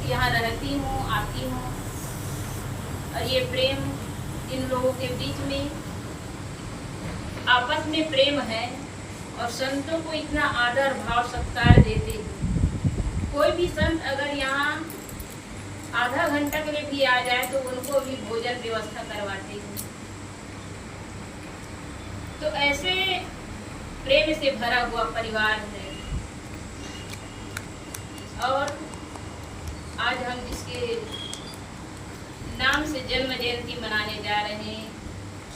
यहाँ रहती हूँ, आती हूँ और ये प्रेम इन लोगों के बीच में आपस में प्रेम है और संतों को इतना आदर भाव सत्कार देते हैं। कोई भी संत अगर यहाँ आधा घंटा के लिए भी आ जाए तो उनको भी भोजन व्यवस्था करवाते हैं। तो ऐसे प्रेम से भरा हुआ परिवार है। और आज हम जिसके नाम से जन्म जयंती मनाने जा रहे हैं,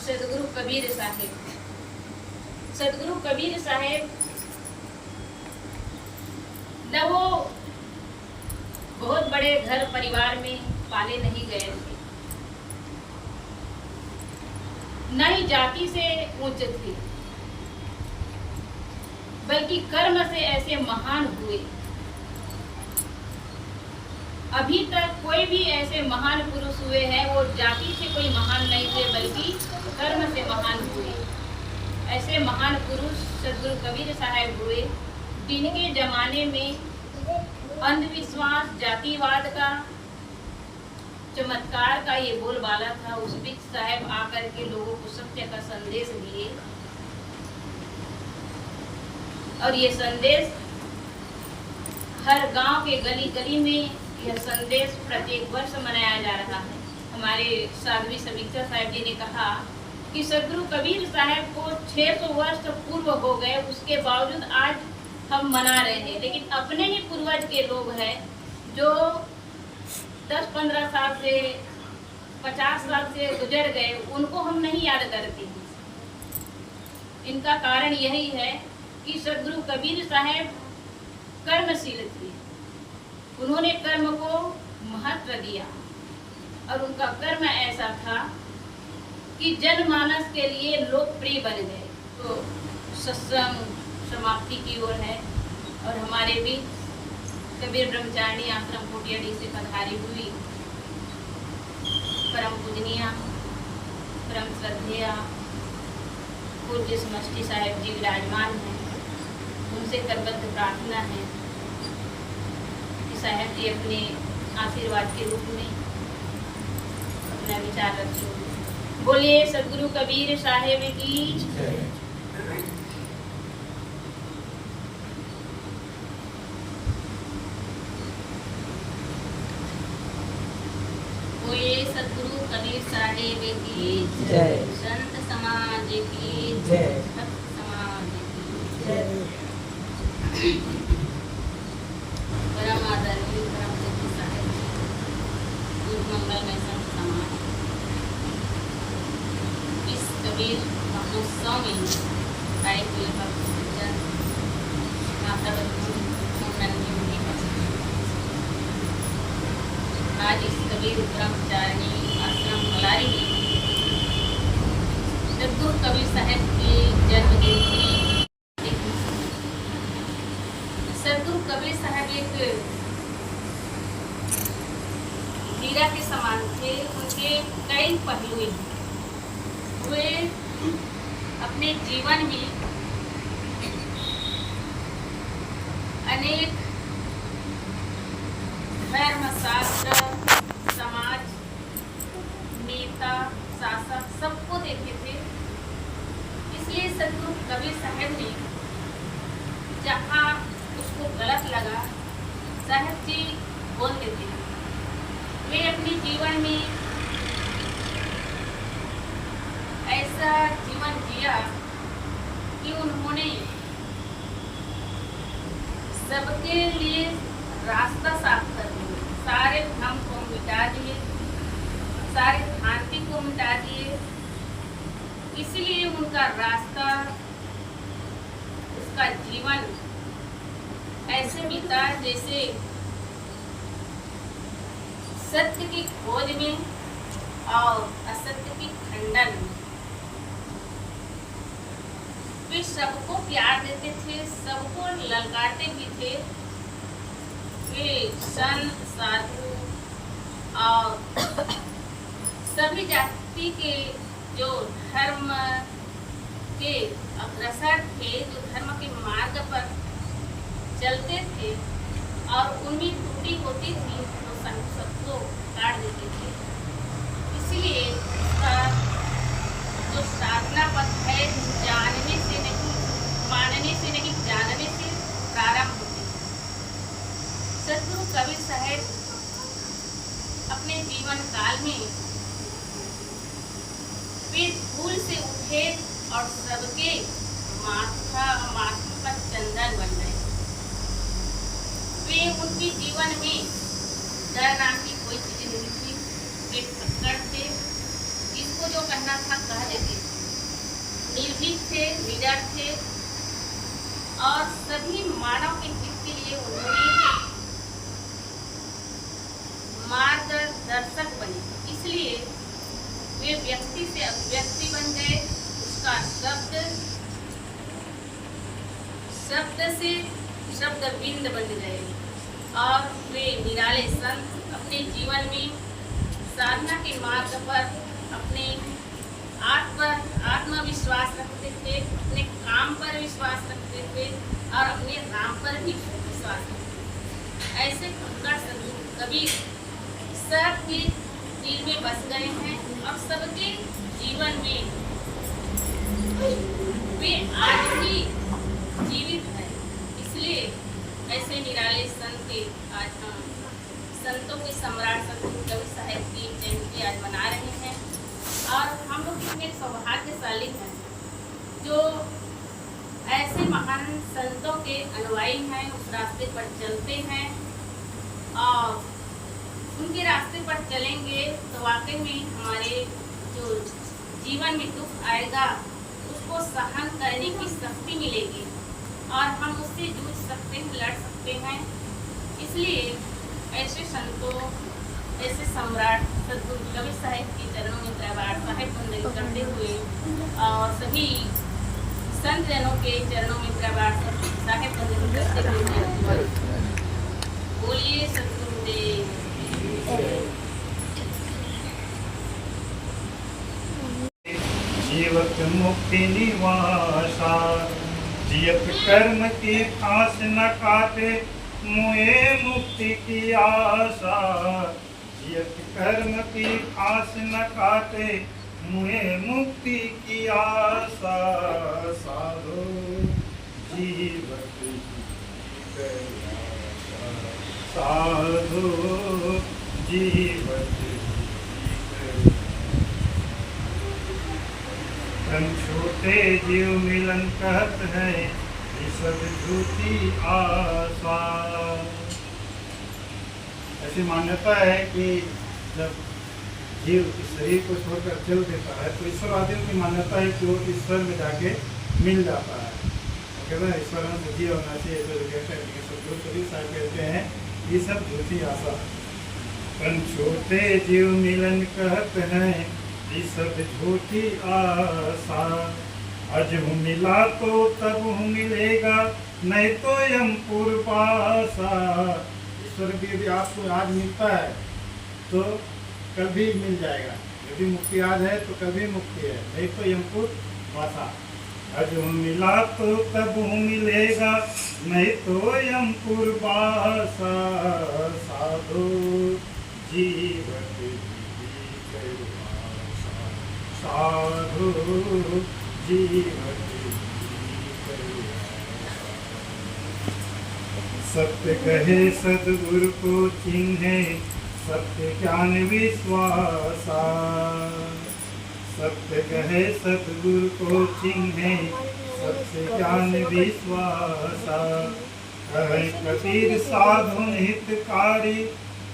सदगुरु कबीर साहिब। सदगुरु कबीर साहिब न वो बहुत बड़े घर परिवार में पाले नहीं गए थे, न ही जाति से ऊंचे थे, बल्कि कर्म से ऐसे महान हुए। अभी तक कोई भी ऐसे महान पुरुष हुए हैं वो जाति से कोई महान नहीं थे, बल्कि कर्म से महान हुए। ऐसे महान पुरुष सदगुरु कबीर साहब हुए जिनके जमाने में अंधविश्वास, जातिवाद का, चमत्कार का ये बोलबाला था। उस बीच साहब आकर के लोगों को सत्य का संदेश दिए और ये संदेश हर गांव के गली गली में यह संदेश प्रत्येक वर्ष मनाया जा रहा है। हमारे साध्वी समीक्षा साहब जी ने कहा कि सदगुरु कबीर साहब को 600 वर्ष पूर्व हो गए, उसके बावजूद आज हम मना रहे हैं। लेकिन अपने ही पूर्वज के लोग हैं जो 10-15 साल से 50 साल से गुजर गए, उनको हम नहीं याद करते हैं। इनका कारण यही है कि सदगुरु कबीर साहब कर्मशील थे। उन्होंने कर्म को महत्व दिया और उनका कर्म ऐसा था कि जनमानस के लिए लोकप्रिय बन गए। तो सत्संग समाप्ति की ओर है और हमारे भी कबीर ब्रह्मचारिणी आश्रम कोटियाडी से पधारी हुई परम पूजनीय, परम श्रद्धेय पूज्य समष्टि साहेब जी विराजमान हैं। उनसे करबद्ध प्रार्थना है कि साहेब जी अपने आशीर्वाद के रूप में अपना विचार रखें। बोलिए सदगुरु कबीर साहेब की। बोलिए सदगुरु कबीर साहेब की जय। संत समाज की जय। भक्त समाज की जय। परम आदरणीय परम पूज्य साहेब पूर्व मंगल में संत समाज इस कबीर महोत्सव में आए हुए भक्त सज्जन माता बच्चों आज इस कबीर ब्रह्मचारिणी आश्रम मलारी में सदगुरु कबीर साहब की जन्म जयंती। सदगुरु कबीर साहब एक हीरा के समान थे। उनके कई पहलू हैं। वे अपने जीवन में अनेक धर्म शास्त्र समाज नेता शासक सबको देखे थे। इसलिए सदगुरु कबीर साहब ने जहाँ उसको गलत लगा साहब जी बोल देते हैं। वे अपने जीवन में ऐसा जीवन जिया कि उन्होंने सबके लिए रास्ता साफ कर दिया, सारे भ्रम को मिटा दिए, सारे भ्रांति को मिटा दिए। इसलिए उनका रास्ता, उसका जीवन ऐसे बीता जैसे सत्य की खोज में और असत्य की खंडन में। वे सबको प्यार देते थे, सबको ललकारते भी थे। वे संत साधु और सभी जाति के जो धर्म के अग्रसर थे, जो धर्म के मार्ग पर चलते थे और उनमें त्रुटि होती थी तो सबको काट देते थे। इसलिए उसका जो साधना पथ है जानने से नहीं, मानने से नहीं, जानने से प्रारंभ होती है। सदगुरु कबीर साहब अपने जीवन काल में वे धूल से उठे और सबके माथा पर चंदन बन गए। वे उनके जीवन में डर नाम की कोई चीज नहीं थी। वे फक्कड़ थे, इसको जो कहना था कह देते। निर्भीक थे, निडर थे और सभी मानव के हित के लिए उन्होंने मार्गदर्शक बने। इसलिए वे व्यक्ति से अभिव्यक्ति बन गए, उसका शब्द से शब्द बिंद बन गए और वे निराले संत अपने जीवन में साधना के मार्ग पर अपने आत्मविश्वास रखते थे, अपने काम पर विश्वास रखते थे और अपने राम पर भी विश्वास रखते थे। ऐसे फक्कड़ सदगुरु कबीर सबके दिल में बस गए हैं और सबके जीवन में वे आज भी जीवित है। इसलिए ऐसे निराले संत के आज हम संतों के सम्राट सदगुरु कबीर साहब की जयंती आज मना रहे हैं और हम लोग कितने सौभाग्यशाली हैं जो ऐसे महान संतों के अनुयायी हैं, उस रास्ते पर चलते हैं और उनके रास्ते पर चलेंगे तो वाकई में हमारे जो जीवन में दुख आएगा उसको सहन करने की शक्ति मिलेगी और हम उससे जूझ सकते हैं, लड़ सकते हैं। इसलिए ऐसे संतों, ऐसे सम्राट सदगुरु कबीर साहब के चरणों में त्रैवार साहिब बंदगी करते हुए और सभी संत जनों के चरणों में त्रैवार साहिब बंदगी करते हुए बोलिए सदगुरुदेव। जीवत मुक्ति निवासा, जियत कर्म की फांस न काटे, मुए मुक्ति की आशा। जियत कर्म की फांस न काटे, मुए मुक्ति की आशा। साधो जीवत साधो जीवत छोटे जीव मिलन कहत है, ये सब झूठी आशा। ऐसी मान्यता है कि जब जीव इस शरीर को छोड़कर चल देता है तो ईश्वरवादियों की मान्यता है कि वो ईश्वर में जाके मिल जाता है। तो कहते हैं ईश्वर में जीव होना चाहिए, तो कहते हैं सदगुरु कबीर साहब कहते हैं ये सब झूठी आशा। छोटे जीव मिलन कहत हैं, ये सब झूठी आशा। आज हूँ मिला तो तब हूँ मिलेगा, नहीं तो यमपुर पासा। ईश्वर भी यदि आपको आज मिलता है तो कल भी मिल जाएगा। यदि मुक्ति आज है तो कल भी मुक्ति है, नहीं तो यमपुर पासा। आज हूँ मिला तो तब हूँ मिलेगा, नहीं तो यम पूर्वासा साधु जीवत साधु जीवत सत्य कहे सद्गुरु को चिन्हे सत्य ज्ञान विश्वासा सत्य कहे सद्गुरु को चिन्हे सत्य ज्ञान विश्वासा कहे कबीर साधुन हितकारी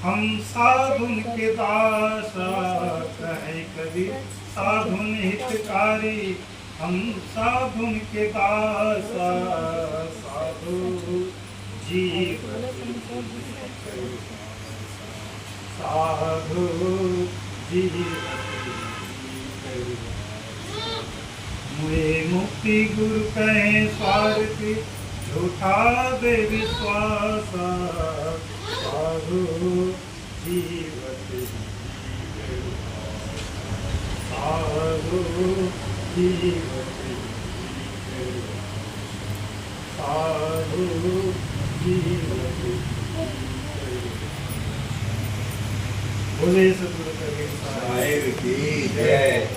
हम साधुन के दासा कहे कबीर साधुन हितकारी हम साधुन के दासा साधु जीवन साधु जीवन मुझे मुक्ति गुरु कहे स्वार्थी झूठा दे विश्वासा साधु जीवत साधु जीवत साधु जीवत बोले सतगुरु कबीर साहिब की जय।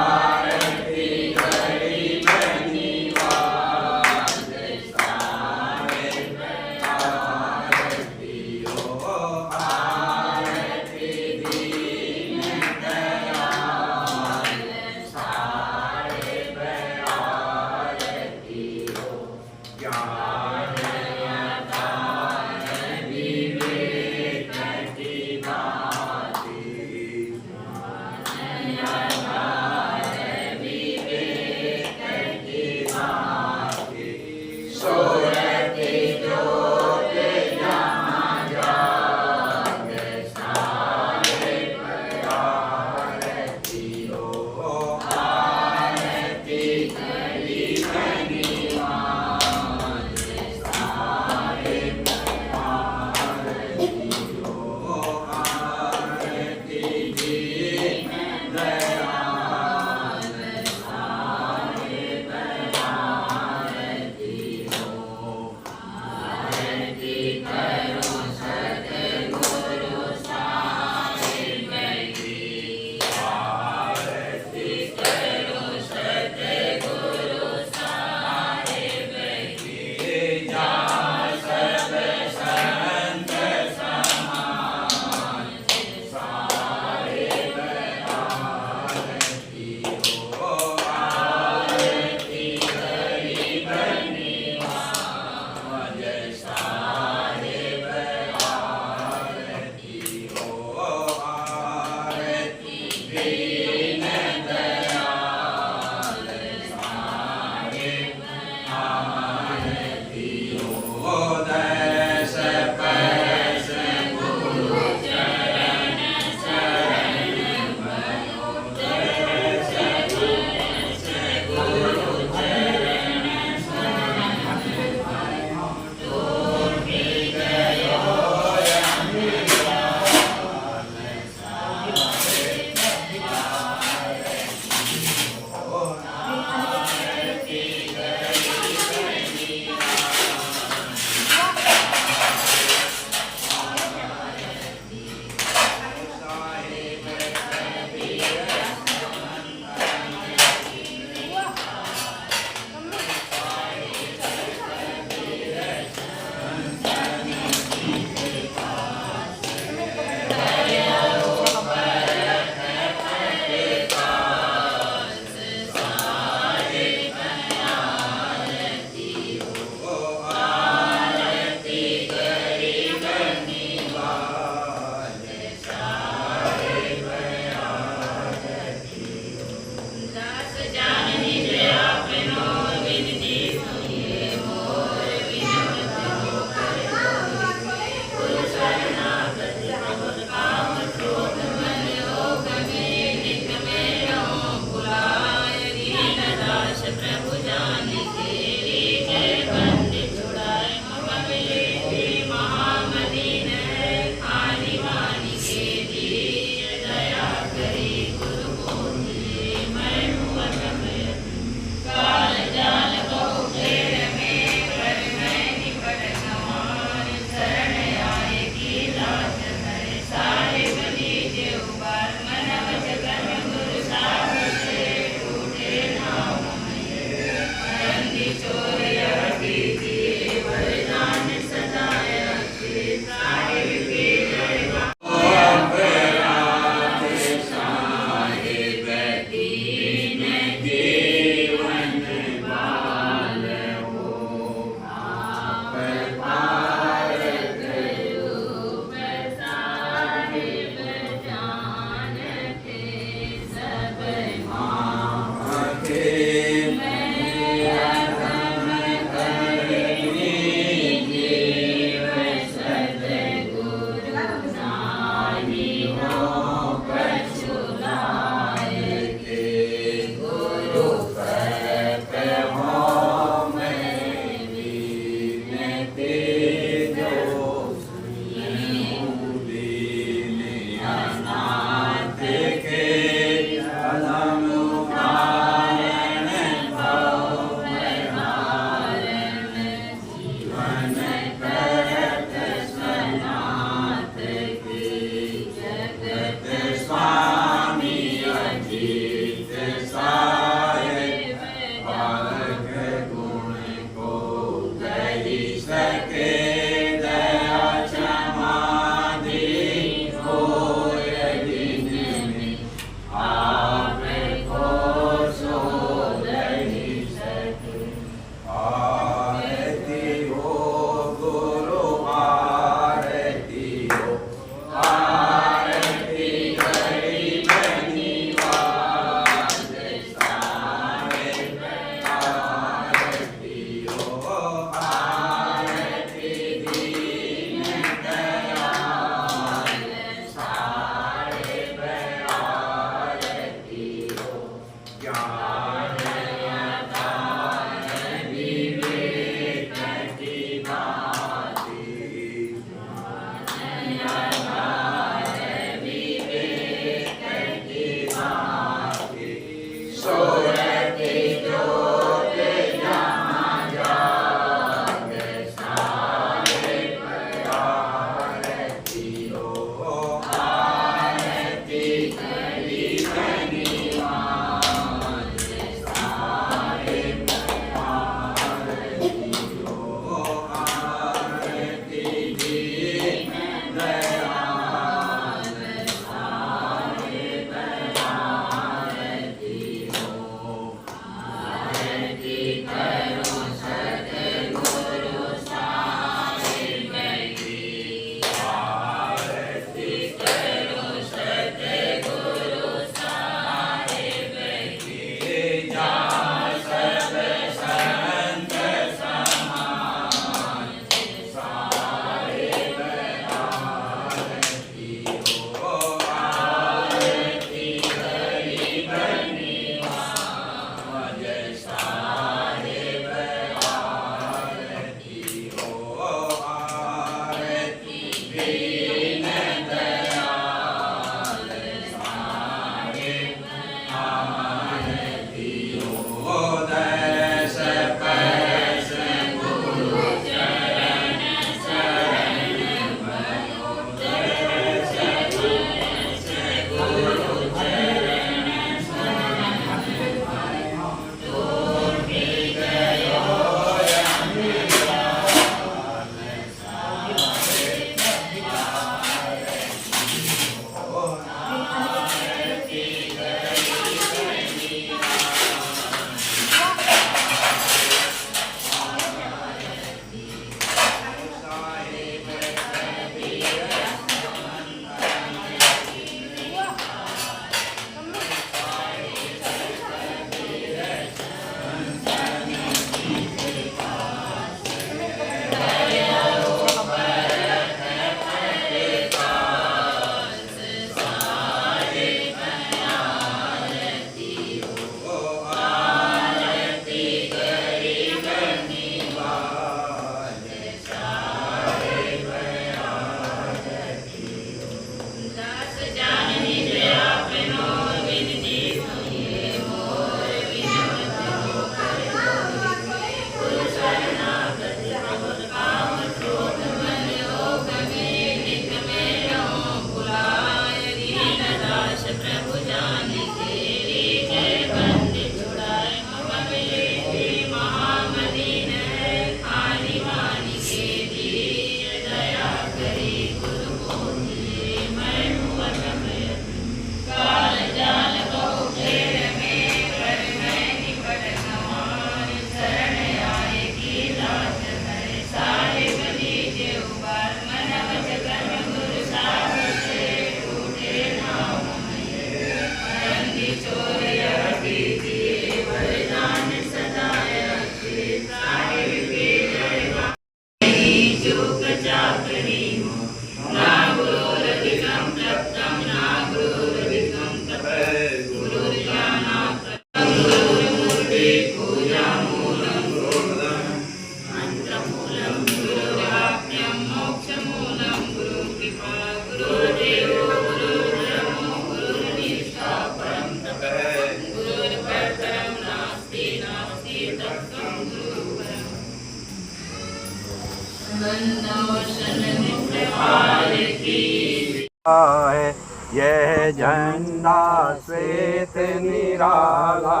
है। यह झंडा श्वेत निराला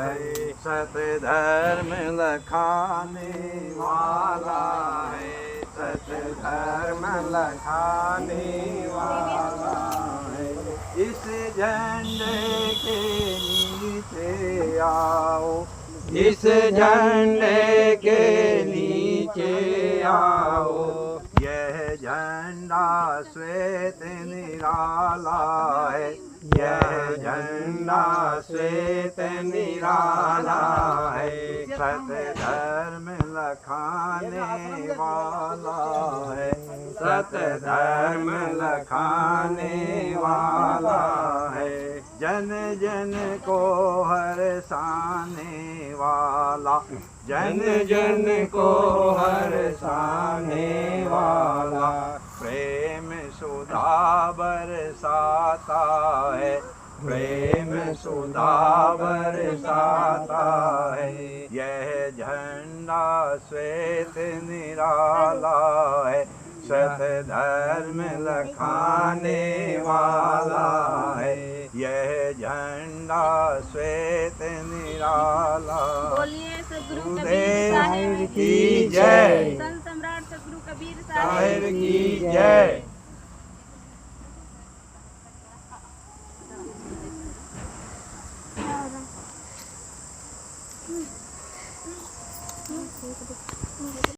है, सत्य धर्म लखाने वाला है, सत्य धर्म लखाने वाला है। इस झंडे के नीचे आओ, इस झंडे के नीचे आओ। यह झंडा श्वेत निराला है, यह झंडा श्वेत निराला है, सत्य धर्म लखाने वाला है, सत्य धर्म लखाने वाला है। जन जन को हरसाने वाला, जन जन को हरसाने वाला, प्रेम सुधा बरसाता है, प्रेम सुधा बरसाता है। यह झंडा श्वेत निराला है, सत्य धर्म लखाने वाला है। यह झंडा श्वेत निराला। बोलिए सदगुरु कबीर गुरुदेव साहिब की जय, संत सम्राट सदगुरु कबीर साहिब साहिब की जय।